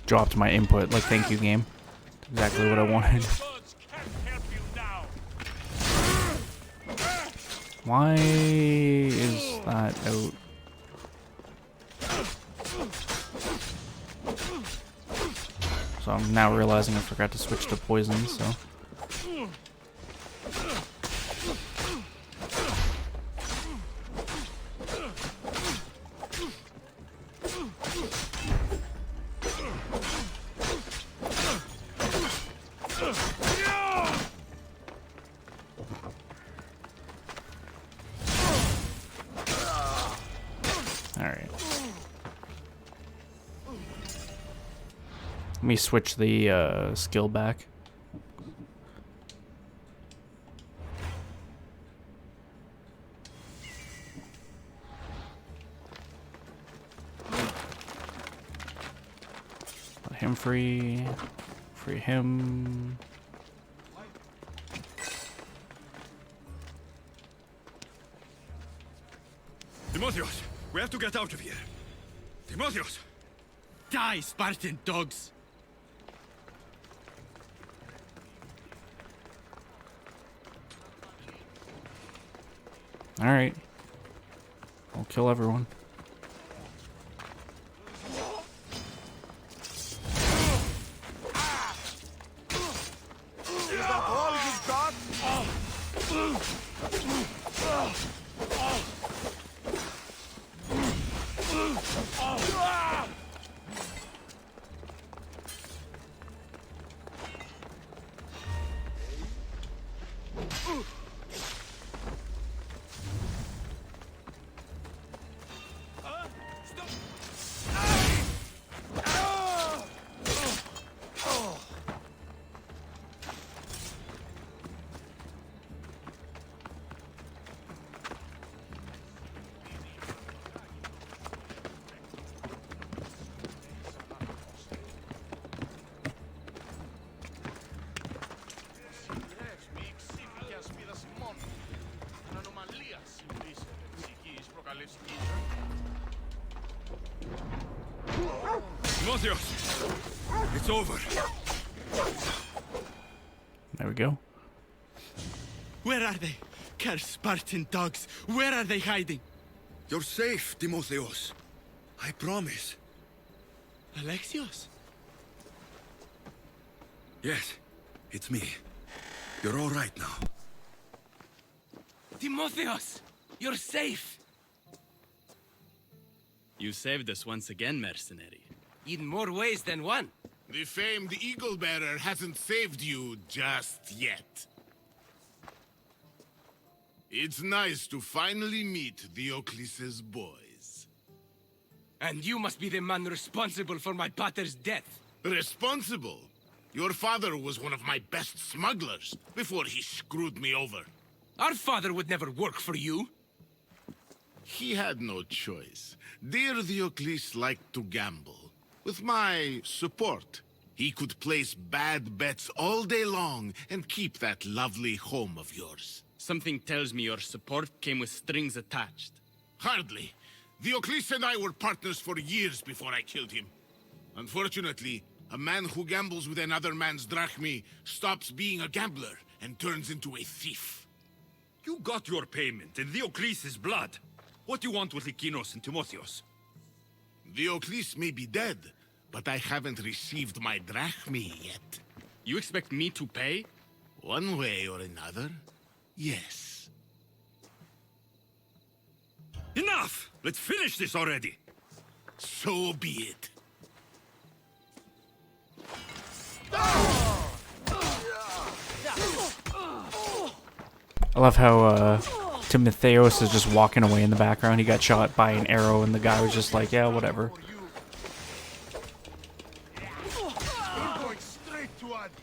dropped my input. Like, thank you, game. Exactly what I wanted. Why is that out? So I'm now realizing I forgot to switch to poison, so... Alright. Let me switch the skill back. Let him free. Free him. Timotheus, we have to get out of here. Timotheus! Die, Spartan dogs! Alright. I'll kill everyone. Is that all you've got? Timotheus! It's over. There we go. Where are they? Cursed Spartan dogs! Where are they hiding? You're safe, Timotheus. I promise. Alexios? Yes, it's me. You're all right now. Timotheos! You're safe! You saved us once again, mercenary. In more ways than one. The famed Eagle Bearer hasn't saved you just yet. It's nice to finally meet Diocles' boys. And you must be the man responsible for my pater's death. Responsible? Your father was one of my best smugglers before he screwed me over. Our father would never work for you. He had no choice. Dear Diocles liked to gamble. With my support, he could place bad bets all day long and keep that lovely home of yours. Something tells me your support came with strings attached. Hardly. Diocles and I were partners for years before I killed him. Unfortunately, a man who gambles with another man's drachmi stops being a gambler and turns into a thief. You got your payment in Diocles' blood. What do you want with Lykinos and Timotheus? Diocles may be dead, but I haven't received my drachmi yet. You expect me to pay? One way or another, yes. Enough! Let's finish this already! So be it. I love how Timotheus is just walking away in the background. He got shot by an arrow and the guy was just like, yeah, whatever. We're going straight to Odyssey.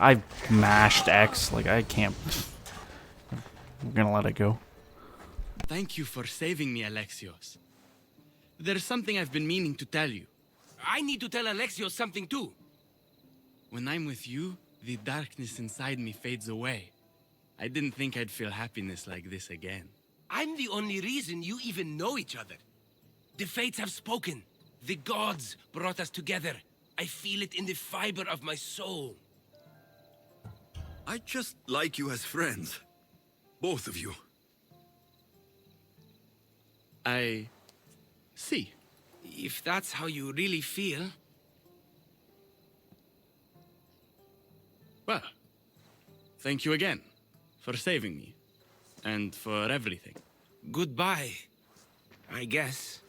I mashed X, like I can't. I'm gonna let it go. Thank you for saving me, Alexios. There's something I've been meaning to tell you. I need to tell Alexios something too. When I'm with you, the darkness inside me fades away. I didn't think I'd feel happiness like this again. I'm the only reason you even know each other. The fates have spoken. The gods brought us together. I feel it in the fiber of my soul. I just like you as friends. Both of you. I see. If that's how you really feel. Well, thank you again for saving me and for everything. Goodbye, I guess.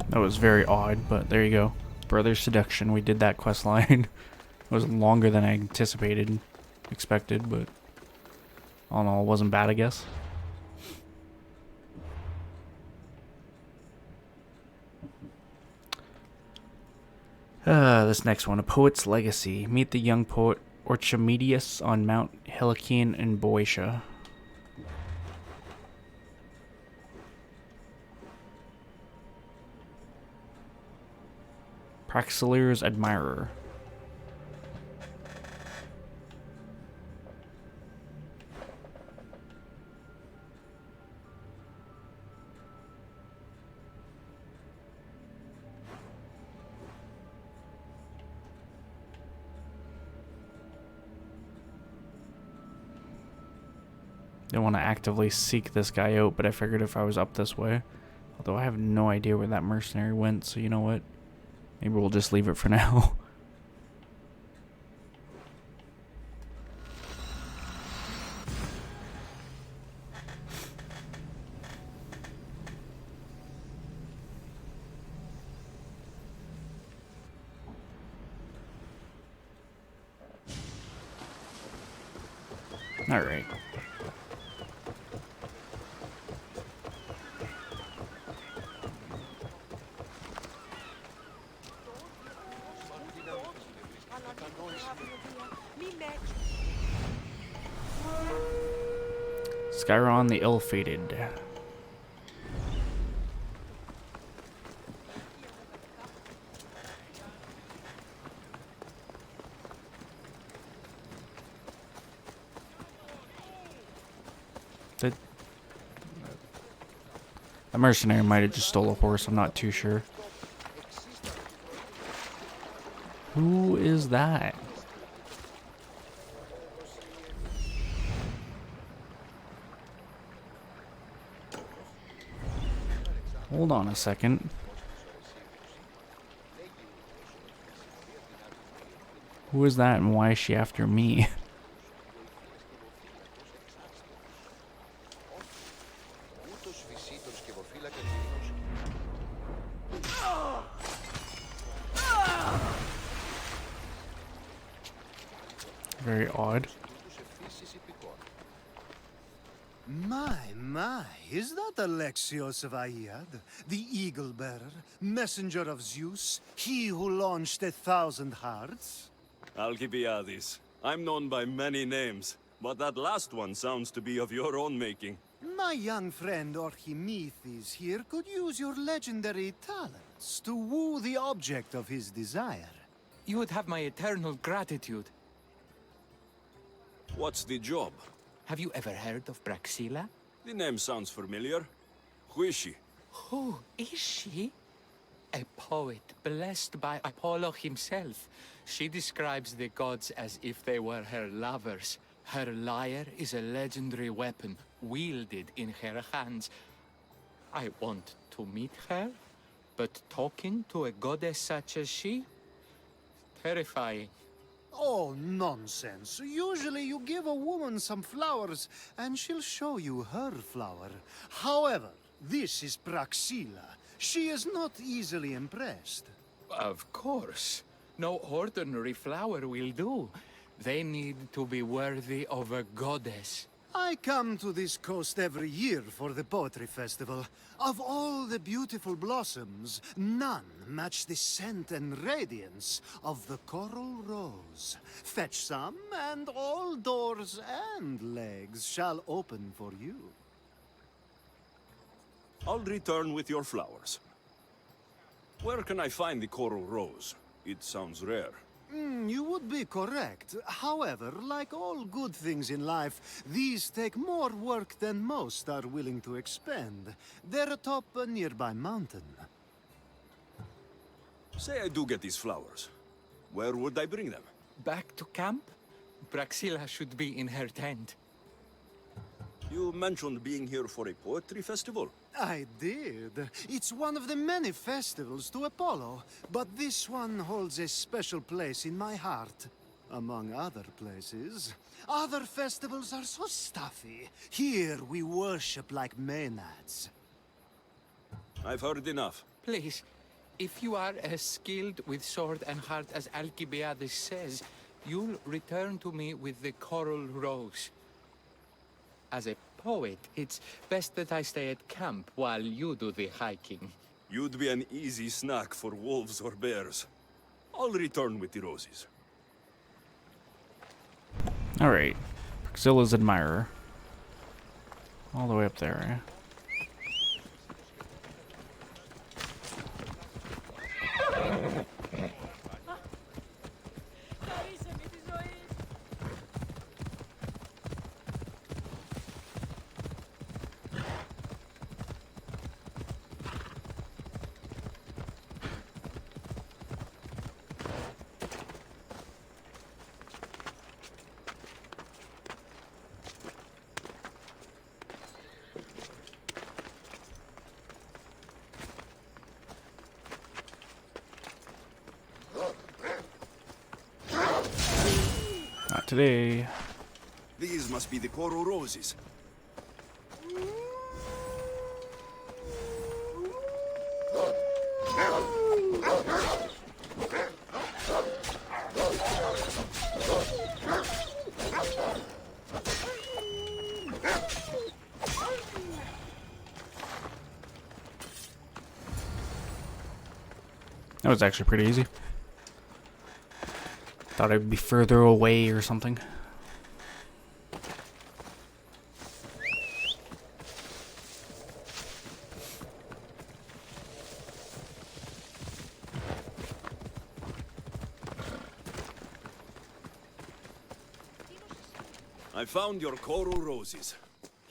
That was very odd, but there you go. Brother Seduction, we did that quest line. It was longer than I expected, but all in all, it wasn't bad, I guess. This next one, A Poet's Legacy. Meet the young poet Orchomedius on Mount Helicon in Boeotia. Praxilir's admirer. Didn't want to actively seek this guy out, but I figured if I was up this way. Although I have no idea where that mercenary went, so you know what? Maybe we'll just leave it for now. All right. Skyron the Ill-Fated. A mercenary might have just stole a horse, I'm not too sure. Who is that? Hold on a second. Who is that and why is she after me? Very odd. My, is that Alexios of Aiad, the Eagle-Bearer, messenger of Zeus, he who launched 1,000 hearts? Alcibiades. I'm known by many names, but that last one sounds to be of your own making. My young friend Orchimethes here could use your legendary talents to woo the object of his desire. You would have my eternal gratitude. What's the job? Have you ever heard of Praxilla? The name sounds familiar. Who is she? Who is she? A poet blessed by Apollo himself. She describes the gods as if they were her lovers. Her lyre is a legendary weapon wielded in her hands. I want to meet her, but talking to a goddess such as she? Terrifying. Oh, nonsense. Usually you give a woman some flowers, and she'll show you her flower. However, this is Praxilla. She is not easily impressed. Of course. No ordinary flower will do. They need to be worthy of a goddess. I come to this coast every year for the poetry festival. Of all the beautiful blossoms, none match the scent and radiance of the coral rose. Fetch some, and all doors and legs shall open for you. I'll return with your flowers. Where can I find the coral rose? It sounds rare. You would be correct. However, like all good things in life, these take more work than most are willing to expend. They're atop a nearby mountain. Say I do get these flowers. Where would I bring them? Back to camp? Praxilla should be in her tent. You mentioned being here for a poetry festival. I did. It's one of the many festivals to Apollo, but this one holds a special place in my heart. Among other places. Other festivals are so stuffy. Here we worship like maenads. I've heard enough. Please, if you are as skilled with sword and heart as Alcibiades says, you'll return to me with the coral rose. As a poet, it's best that I stay at camp while you do the hiking. You'd be an easy snack for wolves or bears. I'll return with the roses. Alright. Praxilla's admirer. All the way up there, eh? Not today. These must be the coral roses. That was actually pretty easy. Thought I'd be further away or something. I found your coral roses.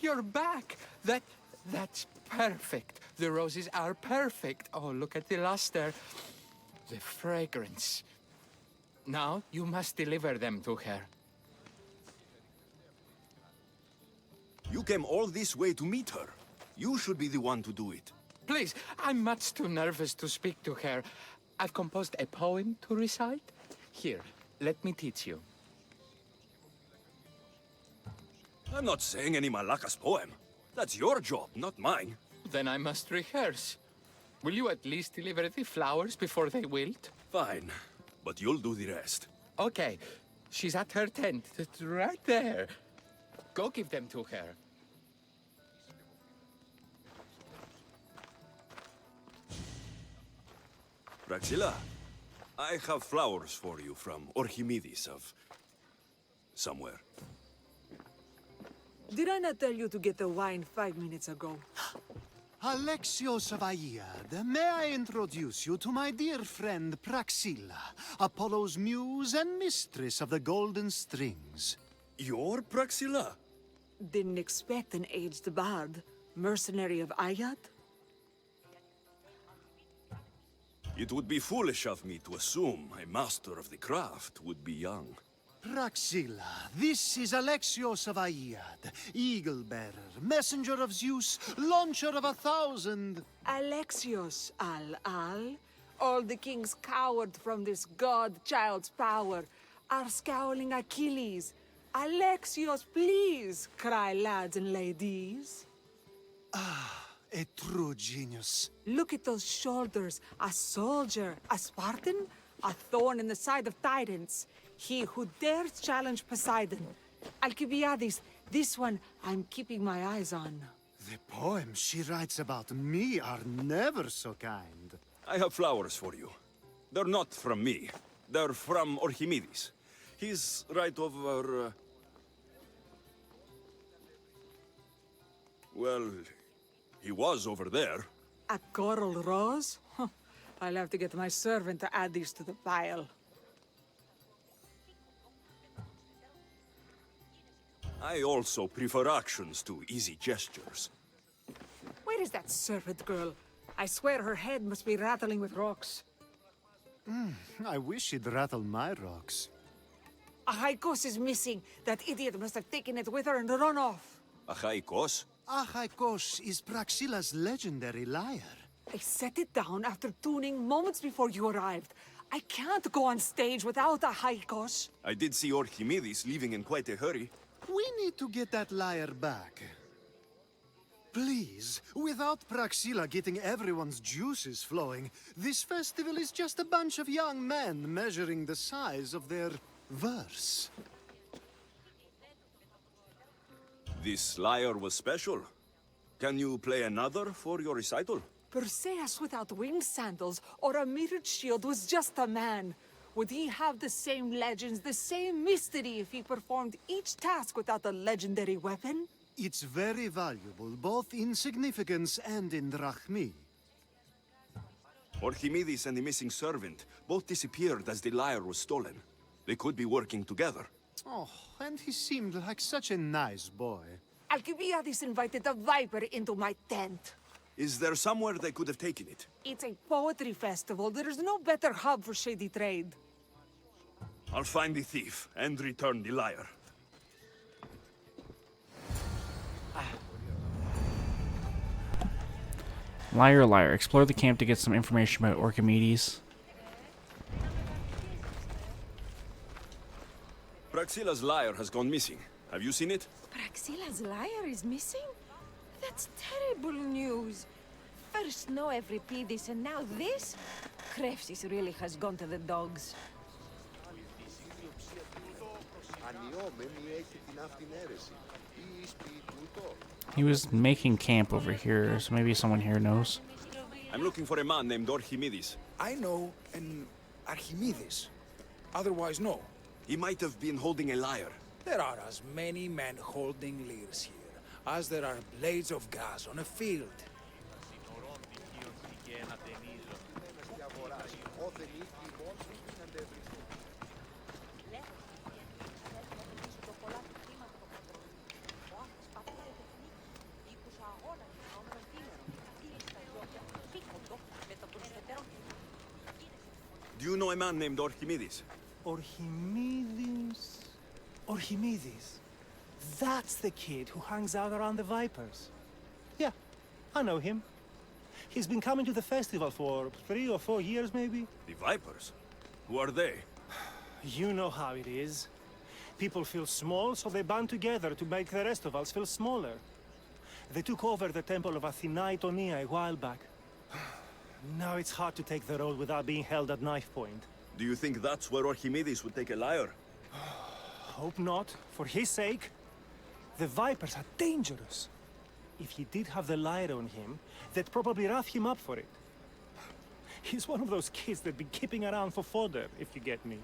You're back! That's perfect. The roses are perfect. Oh, look at the luster. The fragrance. Now, you must deliver them to her. You came all this way to meet her. You should be the one to do it. Please, I'm much too nervous to speak to her. I've composed a poem to recite. Here, let me teach you. I'm not saying any Malakas poem. That's your job, not mine. Then I must rehearse. Will you at least deliver the flowers before they wilt? Fine, but you'll do the rest. Okay, she's at her tent. It's right there. Go give them to her. Praxilla, I have flowers for you from Archimedes of somewhere. Did I not tell you to get the wine 5 minutes ago? Alexios of Aiad, may I introduce you to my dear friend Praxilla, Apollo's muse and mistress of the golden strings. You're Praxilla? Didn't expect an aged bard. Mercenary of Aiad? It would be foolish of me to assume a master of the craft would be young. Praxilla, this is Alexios of Aiad, eagle-bearer, messenger of Zeus, launcher of 1,000... Alexios, Al. All the kings cowered from this god-child's power. Are scowling Achilles. Alexios, please, cry lads and ladies. A true genius. Look at those shoulders. A soldier, a Spartan, a thorn in the side of titans. He who dares challenge Poseidon. Alcibiades, This one I'm keeping my eyes on. The poems she writes about me are never so kind. I have flowers for you. They're not from me. They're from Archimedes. He's right over... Well, he was over there. A coral rose? Huh. I'll have to get my servant to add these to the pile. I also prefer actions to easy gestures. Where is that servant girl? I swear her head must be rattling with rocks. I wish she'd rattle my rocks. Achaikos is missing. That idiot must have taken it with her and run off. Achaikos? Achaikos is Praxila's legendary lyre. I set it down after tuning moments before you arrived. I can't go on stage without Achaikos. I did see Archimedes leaving in quite a hurry. We need to get that lyre back. Please, without Praxila getting everyone's juices flowing, this festival is just a bunch of young men measuring the size of their verse. This lyre was special. Can you play another for your recital? Perseus without winged sandals or a mirrored shield was just a man. Would he have the same legends, the same mystery if he performed each task without a legendary weapon? It's very valuable, both in significance and in drachmi. Archimedes and the missing servant both disappeared as the lyre was stolen. They could be working together. Oh, and he seemed like such a nice boy. Alcibiades invited a viper into my tent. Is there somewhere they could have taken it? It's a poetry festival. There's no better hub for shady trade. I'll find the thief and return the lyre. Liar, liar. Explore the camp to get some information about Archimedes. Praxila's lyre has gone missing. Have you seen it? Praxila's lyre is missing? That's terrible news. First no Euripides and now this? Krefsis really has gone to the dogs. He was making camp over here, so maybe someone here knows. I'm looking for a man named Archimedes. I know an Archimedes. Otherwise, no. He might have been holding a lyre. There are as many men holding lyres here as there are blades of grass on a field. Do you know a man named Archimedes? Archimedes? Archimedes? That's the kid who hangs out around the Vipers. Yeah, I know him. He's been coming to the festival for 3 or 4 years, maybe. The Vipers? Who are they? You know how it is. People feel small, so they band together to make the rest of us feel smaller. They took over the temple of Athena Itonia a while back. Now it's hard to take the road without being held at knife point. Do you think that's where Archimedes would take a lyre? Hope not. For his sake. The Vipers are dangerous. If he did have the lyre on him, they'd probably rough him up for it. He's one of those kids that'd be keeping around for fodder, if you get me.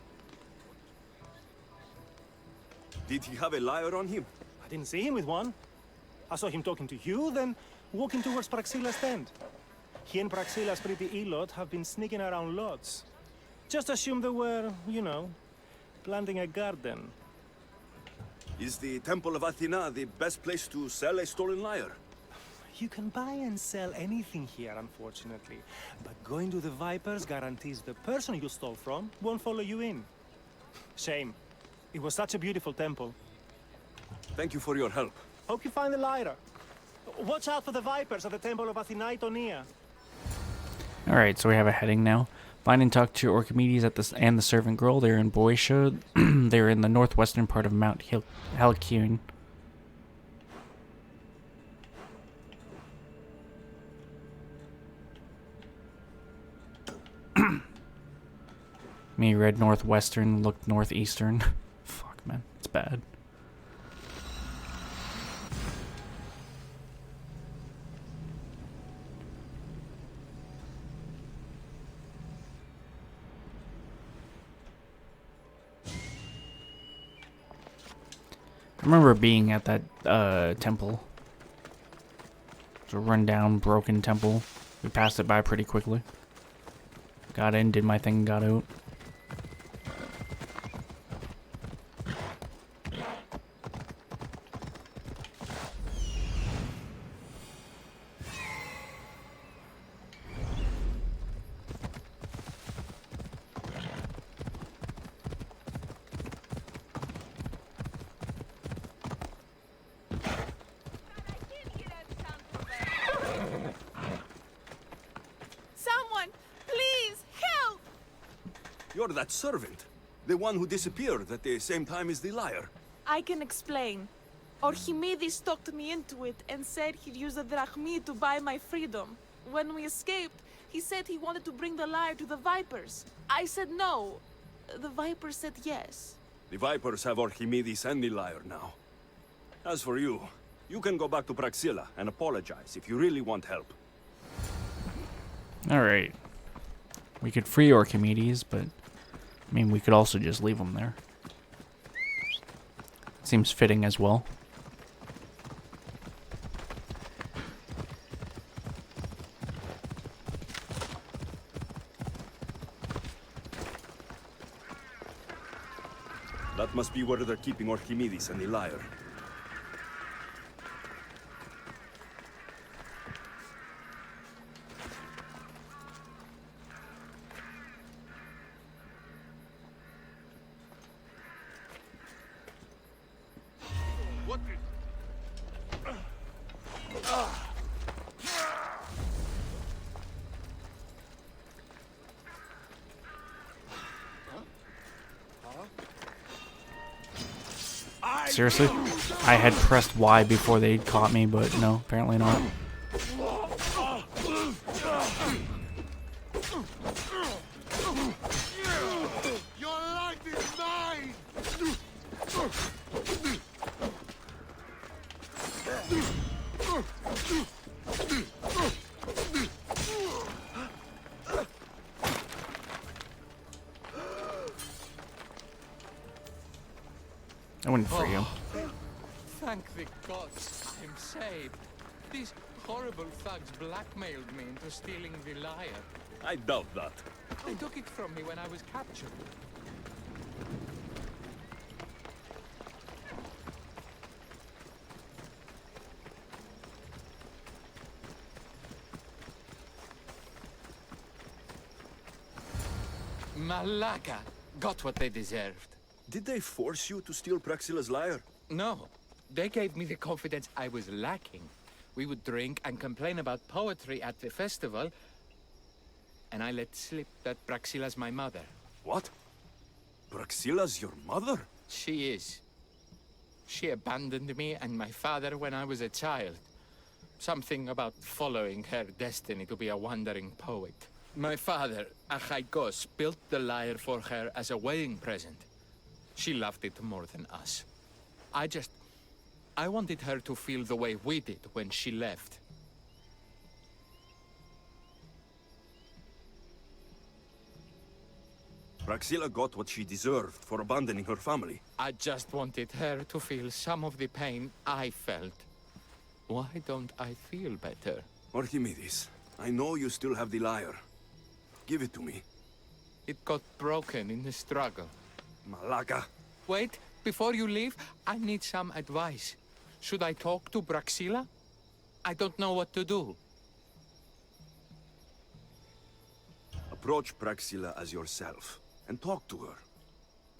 Did he have a lyre on him? I didn't see him with one. I saw him talking to you, then walking towards Praxila's tent. He and Praxila's pretty Elot have been sneaking around lots. Just assume they were, you know, planting a garden. Is the Temple of Athena the best place to sell a stolen lyre? You can buy and sell anything here, unfortunately. But going to the Vipers guarantees the person you stole from won't follow you in. Shame. It was such a beautiful temple. Thank you for your help. Hope you find the lyre. Watch out for the Vipers at the Temple of Athena Itonia. Alright, so we have a heading now. Find and talk to Archimedes and the servant girl. They're in Boeotia. They're in the northwestern part of Mount Halcyon. Me read northwestern, looked northeastern. Fuck, man. It's bad. remember being at that temple. It's a rundown, broken temple. We passed it by pretty quickly. Got in, did my thing, got out. Someone, please, help! You're that servant. The one who disappeared at the same time as the liar. I can explain. Archimedes talked me into it and said he'd use the drachmi to buy my freedom. When we escaped, he said he wanted to bring the lyre to the Vipers. I said no. The Vipers said yes. The Vipers have Archimedes and the liar now. As for you, you can go back to Praxilla and apologize if you really want help. Alright. We could free Archimedes, but I mean, we could also just leave him there. Seems fitting as well. That must be where they're keeping Archimedes and the liar. What Seriously? I had pressed Y before they caught me, but no, apparently not. Your life is mine! I wouldn't free him. Thank the gods, I'm saved. These horrible thugs blackmailed me into stealing the lyre. I doubt that. They took it from me when I was captured. Malaka got what they deserved. Did they force you to steal Praxilla's lyre? No, they gave me the confidence I was lacking. We would drink and complain about poetry at the festival, and I let slip that Praxilla's my mother. What? Praxilla's your mother? She is. She abandoned me and my father when I was a child. Something about following her destiny to be a wandering poet. My father, Achaikos, built the lyre for her as a wedding present. She loved it more than us. I wanted her to feel the way we did when she left. Praxilla got what she deserved for abandoning her family. I just wanted her to feel some of the pain I felt. Why don't I feel better? Archimedes, I know you still have the lyre. Give it to me. It got broken in the struggle. Malaka. Wait, before you leave, I need some advice. Should I talk to Praxilla? I don't know what to do. Approach Praxilla as yourself and talk to her.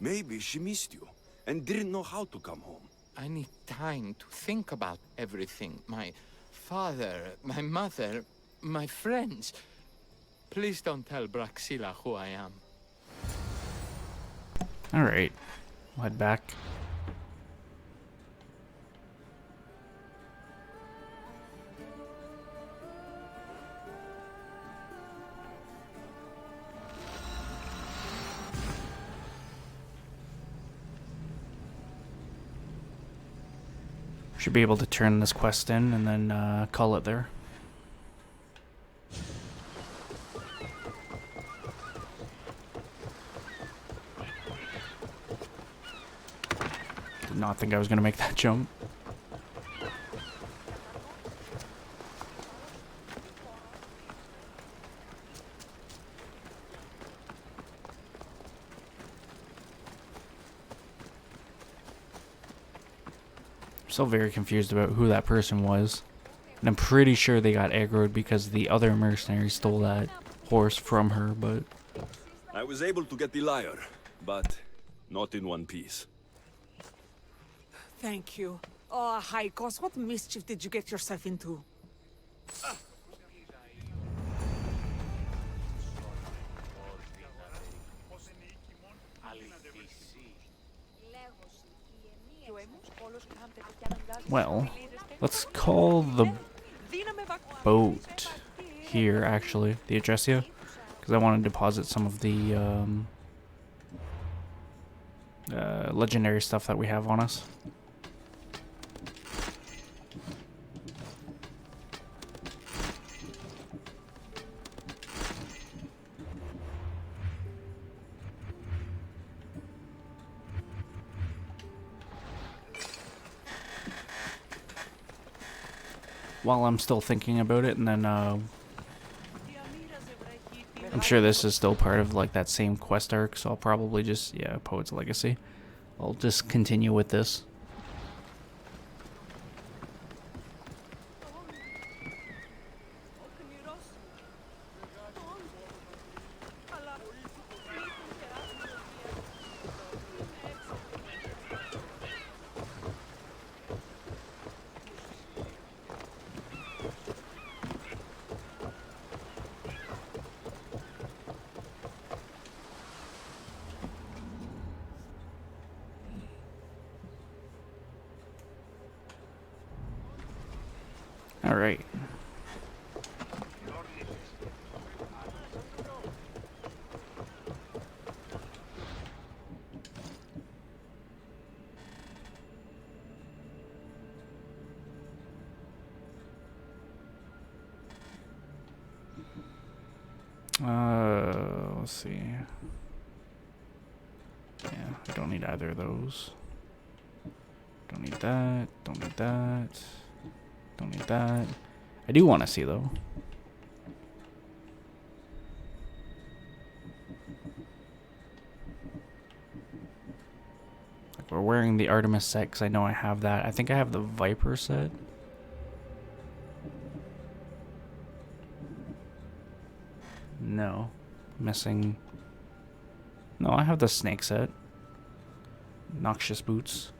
Maybe she missed you and didn't know how to come home. I need time to think about everything. My father, my mother, my friends. Please don't tell Praxilla who I am. Alright. We'll head back. Should be able to turn this quest in and then call it there. not think I was gonna make that jump. Still very confused about who that person was. And I'm pretty sure they got aggroed because the other mercenary stole that horse from her, but... I was able to get the lyre, but not in one piece. Thank you. Oh, Haikos, what mischief did you get yourself into? Well, let's call the boat here, actually, the Adressia, because I want to deposit some of the legendary stuff that we have on us. While I'm still thinking about it, and then I'm sure this is still part of like that same quest arc, so I'll probably just, yeah, Poet's Legacy. I'll just continue with this. All right. Let's see. Yeah, I don't need either of those. Don't need that. Don't need that. Don't need that. I do want to see, though. Like, we're wearing the Artemis set because I know I have that. I think I have the Viper set. No. Missing. No, I have the Snake set. Noxious Boots.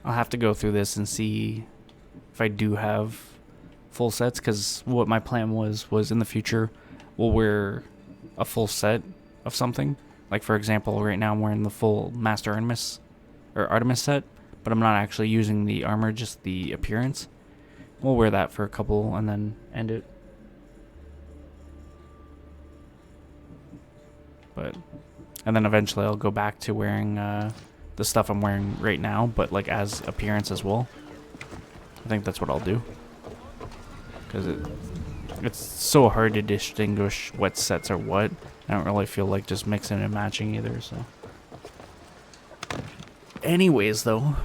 I'll have to go through this and see if I do have full sets, because what my plan was in the future we'll wear a full set of something. Like, for example, right now I'm wearing the full Master Artemis set, but I'm not actually using the armor, just the appearance. We'll wear that for a couple and then end it. And then eventually I'll go back to wearing the stuff I'm wearing right now, but like as appearance as well. I think that's what I'll do, because it's so hard to distinguish what sets are what. I don't really feel like just mixing and matching either. So, anyways, though,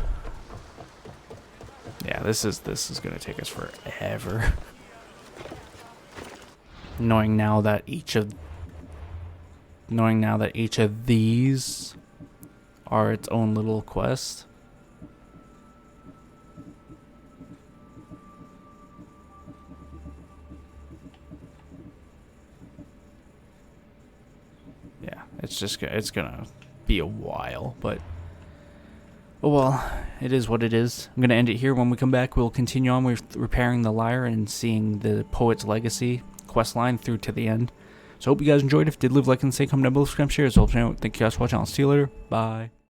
yeah, this is gonna take us forever. Knowing now that each of these are its own little quest. Yeah, it's gonna be a while, but oh well, it is what it is. I'm gonna end it here. When we come back, we'll continue on with repairing the lyre and seeing the Poet's Legacy quest line through to the end. So hope you guys enjoyed. If you did, leave a like and say, comment down below, subscribe, share, as well. Thank you guys for watching. I'll see you later. Bye.